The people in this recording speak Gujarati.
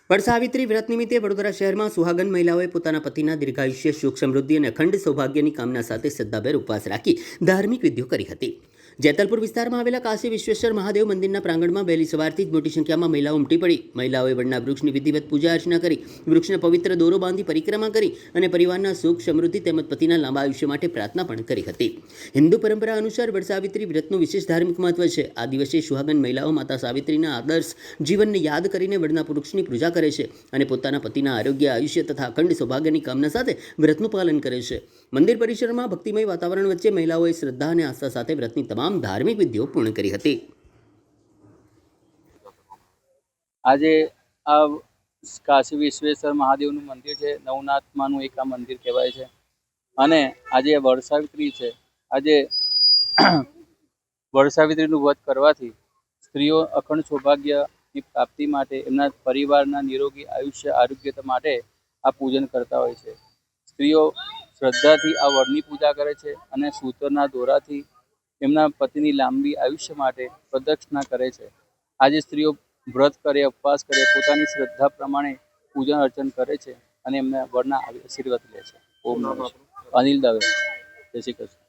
વડસાવિત્રી વ્રત નિમિત્તે વડોદરા શહેરમાં સુહાગન મહિલાઓએ પોતાના પતિના દીર્ઘાયુષ્ય, સુખ સમૃદ્ધિ અને અખંડ સૌભાગ્યની કામના સાથે શ્રદ્ધાભેર ઉપવાસ રાખી ધાર્મિક વિધિઓ કરી હતી। જેતલપુર વિસ્તારમાં આવેલા કાશી વિશ્વેશ્વર મહાદેવ મંદિરના પ્રાંગણમાં વહેલી સવારથી જ મોટી સંખ્યામાં મહિલાઓ ઉમટી પડી। મહિલાઓએ વડના વૃક્ષની વિધિવત પૂજા અર્ચના કરી, વૃક્ષને પવિત્ર દોરો બાંધી પરિક્રમા કરી અને પરિવારના સુખ સમૃદ્ધિ તેમજ પતિના લાંબા આયુષ્ય માટે પ્રાર્થના પણ કરી હતી। હિન્દુ પરંપરા અનુસાર વડસાવિત્રી વ્રતનું વિશેષ ધાર્મિક મહત્વ છે। આ દિવસે સુહાગન મહિલાઓ માતા સાવિત્રીના આદર્શ જીવનને યાદ કરીને વડના વૃક્ષની પૂજા કરે છે અને પોતાના પતિના આરોગ્ય, આયુષ્ય તથા અખંડ સૌભાગ્યની કામના સાથે વ્રતનું પાલન કરે છે। મંદિર પરિસરમાં ભક્તિમય વાતાવરણ વચ્ચે મહિલાઓએ શ્રદ્ધા અને આસ્થા સાથે વ્રતની તમામ ધાર્મિક વિધિઓ પૂર્ણ કરી હતી। આજે આ કાશી વિશ્વેશ્વર મહાદેવનું મંદિર છે, નવનાથમાંનું એક આ મંદિર કહેવાય છે અને આજે વડસાવિત્રી છે। આજે વડસાવિત્રીનું વ્રત કરવાથી સ્ત્રીઓ અખંડ સૌભાગ્યની પ્રાપ્તિ માટે, એમના પરિવારના નિરોગી આયુષ્ય આરોગ્યતા માટે આ પૂજન કરતા હોય છે। સ્ત્રીઓ શ્રદ્ધાથી આ વડની પૂજા કરે છે અને સૂતરના દોરાથી એમના પતિની લાંબી આયુષ્ય માટે પ્રદક્ષિણા કરે છે। આજે સ્ત્રીઓ વ્રત કરે, ઉપવાસ કરે, પોતાની શ્રદ્ધા પ્રમાણે પૂજન અર્ચન કરે છે અને એમના વડના આશીર્વાદ લે છે। ઓમ નમઃ શિવાય। અનિલ દવે, જય શ્રી કૃષ્ણ।